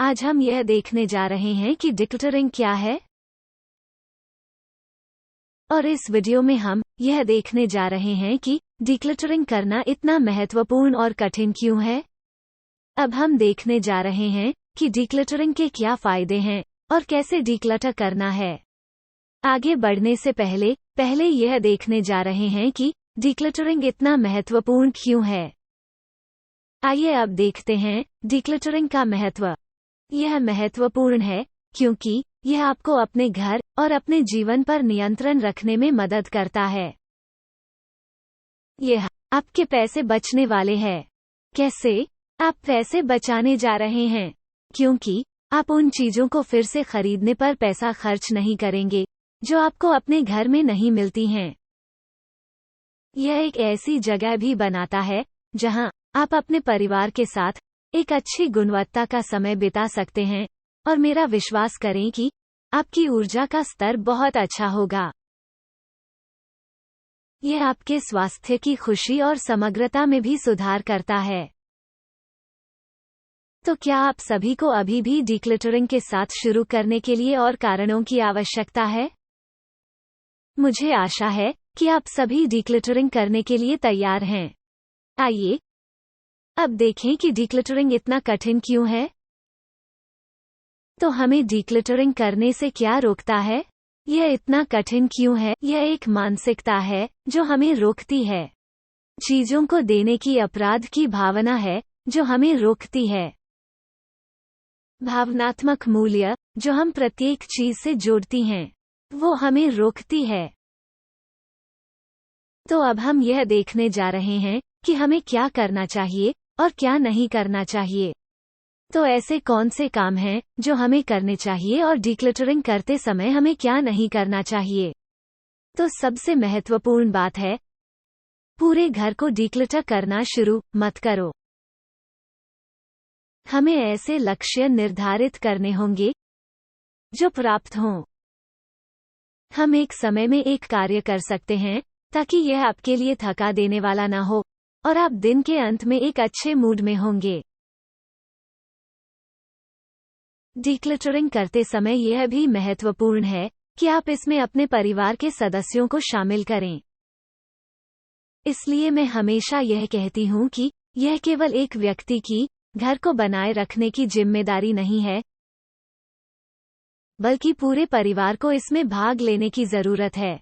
आज हम यह देखने जा रहे हैं कि डिक्लटरिंग क्या है, और इस वीडियो में हम यह देखने जा रहे हैं कि डिक्लटरिंग करना इतना महत्वपूर्ण और कठिन क्यों है। अब हम देखने जा रहे हैं कि डिक्लटरिंग के क्या फायदे हैं और कैसे डिक्लटर करना है। आगे बढ़ने से पहले यह देखने जा रहे हैं कि डिक्लटरिंग इतना महत्वपूर्ण क्यों है। आइए अब देखते हैं डिक्लटरिंग का महत्व। यह महत्वपूर्ण है क्योंकि यह आपको अपने घर और अपने जीवन पर नियंत्रण रखने में मदद करता है। यह आपके पैसे बचने वाले हैं। कैसे? आप पैसे बचाने जा रहे हैं क्योंकि आप उन चीजों को फिर से खरीदने पर पैसा खर्च नहीं करेंगे जो आपको अपने घर में नहीं मिलती हैं। यह एक ऐसी जगह भी बनाता है जहां आप अपने परिवार के साथ एक अच्छी गुणवत्ता का समय बिता सकते हैं, और मेरा विश्वास करें कि आपकी ऊर्जा का स्तर बहुत अच्छा होगा। यह आपके स्वास्थ्य की खुशी और समग्रता में भी सुधार करता है। तो क्या आप सभी को अभी भी डिक्लटरिंग के साथ शुरू करने के लिए और कारणों की आवश्यकता है? मुझे आशा है कि आप सभी डिक्लटरिंग करने के लिए तैयार हैं। आइए अब देखें कि डिक्लटरिंग इतना कठिन क्यों है। तो हमें डिक्लटरिंग करने से क्या रोकता है? यह इतना कठिन क्यों है? यह एक मानसिकता है जो हमें रोकती है। चीजों को देने की अपराध की भावना है जो हमें रोकती है। भावनात्मक मूल्य जो हम प्रत्येक चीज से जोड़ती हैं, वो हमें रोकती है। तो अब हम यह देखने जा रहे हैं कि हमें क्या करना चाहिए और क्या नहीं करना चाहिए। तो ऐसे कौन से काम हैं जो हमें करने चाहिए और डिक्लटरिंग करते समय हमें क्या नहीं करना चाहिए। तो सबसे महत्वपूर्ण बात है, पूरे घर को डिक्लटर करना शुरू मत करो। हमें ऐसे लक्ष्य निर्धारित करने होंगे जो प्राप्त हों। हम एक समय में एक कार्य कर सकते हैं ताकि यह आपके लिए थका देने वाला ना हो और आप दिन के अंत में एक अच्छे मूड में होंगे। डिक्लटरिंग करते समय यह भी महत्वपूर्ण है कि आप इसमें अपने परिवार के सदस्यों को शामिल करें। इसलिए मैं हमेशा यह कहती हूँ कि यह केवल एक व्यक्ति की घर को बनाए रखने की जिम्मेदारी नहीं है, बल्कि पूरे परिवार को इसमें भाग लेने की जरूरत है।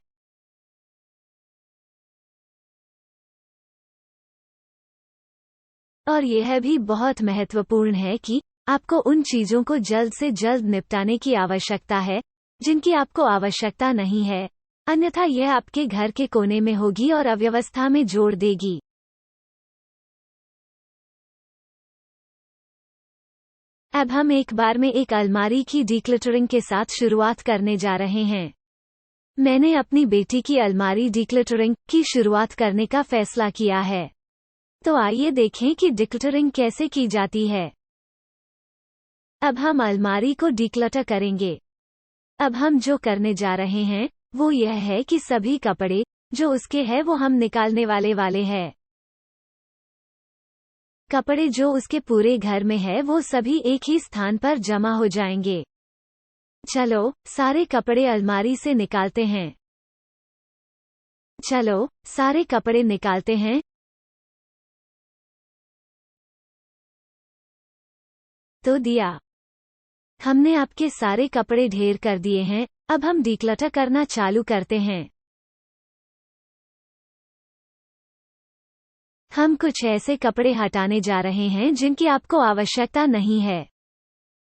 और यह भी बहुत महत्वपूर्ण है कि आपको उन चीजों को जल्द से जल्द निपटाने की आवश्यकता है जिनकी आपको आवश्यकता नहीं है, अन्यथा यह आपके घर के कोने में होगी और अव्यवस्था में जोड़ देगी। अब हम एक बार में एक अलमारी की डिक्लटरिंग के साथ शुरुआत करने जा रहे हैं। मैंने अपनी बेटी की अलमारी डिक्लटरिंग की शुरुआत करने का फैसला किया है। तो आइए देखें कि डिक्लटरिंग कैसे की जाती है। अब हम अलमारी को डिक्लटर करेंगे। अब हम जो करने जा रहे हैं वो यह है कि सभी कपड़े जो उसके हैं वो हम निकालने वाले हैं। कपड़े जो उसके पूरे घर में है वो सभी एक ही स्थान पर जमा हो जाएंगे। चलो सारे कपड़े अलमारी से निकालते हैं। चलो सारे कपड़े निकालते हैं। तो दिया। हमने आपके सारे कपड़े ढेर कर दिए हैं। अब हम डिक्लटर करना चालू करते हैं। हम कुछ ऐसे कपड़े हटाने जा रहे हैं जिनकी आपको आवश्यकता नहीं है,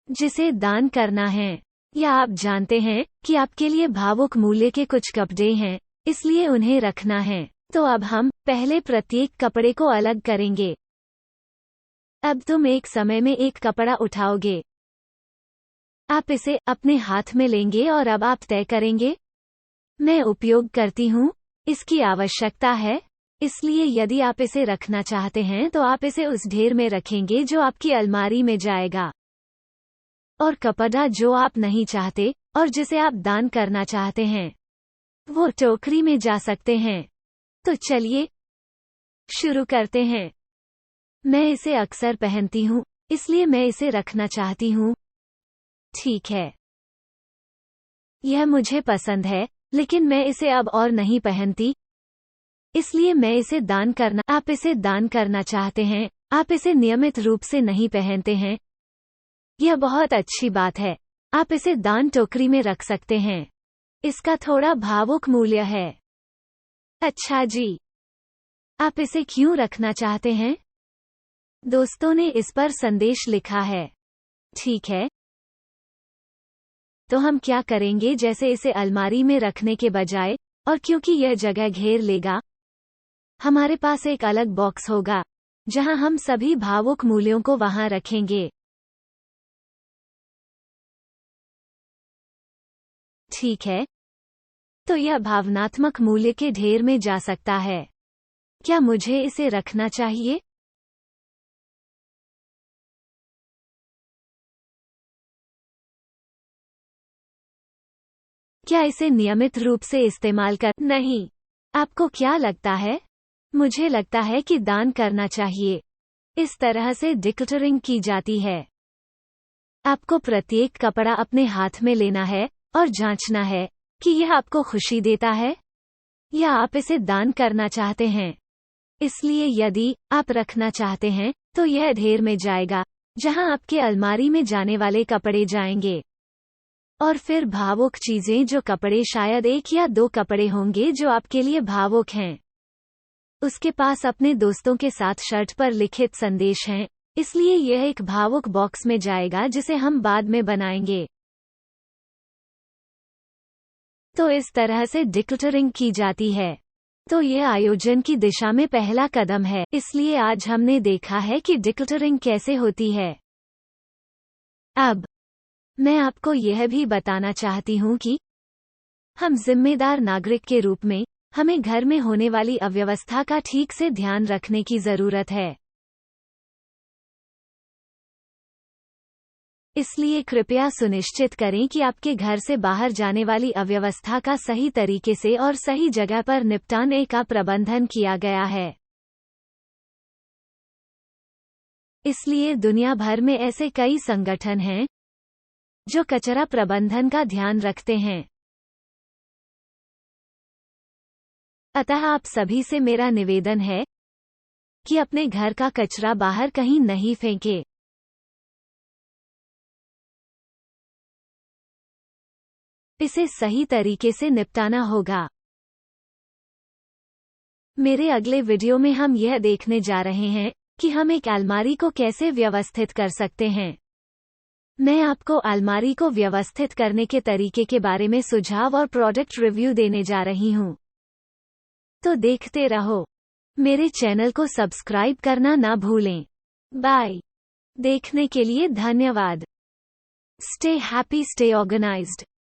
जिसे दान करना है, या आप जानते हैं कि आपके लिए भावुक मूल्य के कुछ कपड़े हैं, इसलिए उन्हें रखना है। तो अब हम पहले प्रत्येक कपड़े को अलग करेंगे। अब तुम एक समय में एक कपड़ा उठाओगे। आप इसे अपने हाथ में लेंगे और अब आप तय करेंगे, मैं उपयोग करती हूँ, इसकी आवश्यकता है। इसलिए यदि आप इसे रखना चाहते हैं तो आप इसे उस ढेर में रखेंगे जो आपकी अलमारी में जाएगा। और कपड़ा जो आप नहीं चाहते और जिसे आप दान करना चाहते हैं वो टोकरी में जा सकते हैं। तो चलिए शुरू करते हैं। मैं इसे अक्सर पहनती हूँ, इसलिए मैं इसे रखना चाहती हूँ, ठीक है, यह मुझे पसंद है, लेकिन मैं इसे अब और नहीं पहनती, इसलिए मैं इसे दान करना। आप इसे दान करना चाहते हैं, आप इसे नियमित रूप से नहीं पहनते हैं। यह बहुत अच्छी बात है, आप इसे दान टोकरी में रख सकते हैं। इसका थोड़ा भावुक मूल्य है। अच्छा जी, आप इसे क्यों रखना चाहते हैं? दोस्तों ने इस पर संदेश लिखा है। ठीक है, तो हम क्या करेंगे जैसे इसे अलमारी में रखने के बजाय, और क्योंकि यह जगह घेर लेगा, हमारे पास एक अलग बॉक्स होगा जहां हम सभी भावुक मूल्यों को वहां रखेंगे। ठीक है, तो यह भावनात्मक मूल्य के ढेर में जा सकता है। क्या मुझे इसे रखना चाहिए? क्या इसे नियमित रूप से इस्तेमाल कर? नहीं। आपको क्या लगता है? मुझे लगता है कि दान करना चाहिए। इस तरह से डिक्लटरिंग की जाती है। आपको प्रत्येक कपड़ा अपने हाथ में लेना है और जांचना है कि यह आपको खुशी देता है या आप इसे दान करना चाहते हैं। इसलिए यदि आप रखना चाहते हैं तो यह ढेर में जाएगा जहां आपके अलमारी में जाने वाले कपड़े जाएंगे। और फिर भावुक चीजें, जो कपड़े शायद 1 या 2 कपड़े होंगे जो आपके लिए भावुक हैं। उसके पास अपने दोस्तों के साथ शर्ट पर लिखित संदेश हैं, इसलिए यह एक भावुक बॉक्स में जाएगा जिसे हम बाद में बनाएंगे। तो इस तरह से डिक्लटरिंग की जाती है। तो यह आयोजन की दिशा में पहला कदम है। इसलिए आज हमने देखा है कि डिक्लटरिंग कैसे होती है। अब मैं आपको यह भी बताना चाहती हूँ कि हम जिम्मेदार नागरिक के रूप में हमें घर में होने वाली अव्यवस्था का ठीक से ध्यान रखने की जरूरत है। इसलिए कृपया सुनिश्चित करें कि आपके घर से बाहर जाने वाली अव्यवस्था का सही तरीके से और सही जगह पर निपटाने का प्रबंधन किया गया है। इसलिए दुनिया भर में ऐसे कई संगठन हैं जो कचरा प्रबंधन का ध्यान रखते हैं। अतः आप सभी से मेरा निवेदन है कि अपने घर का कचरा बाहर कहीं नहीं फेंकें। इसे सही तरीके से निपटाना होगा। मेरे अगले वीडियो में हम यह देखने जा रहे हैं कि हम एक अलमारी को कैसे व्यवस्थित कर सकते हैं। मैं आपको अलमारी को व्यवस्थित करने के तरीके के बारे में सुझाव और प्रोडक्ट रिव्यू देने जा रही हूं। तो देखते रहो। मेरे चैनल को सब्सक्राइब करना ना भूलें। बाय। देखने के लिए धन्यवाद। Stay happy, stay organised.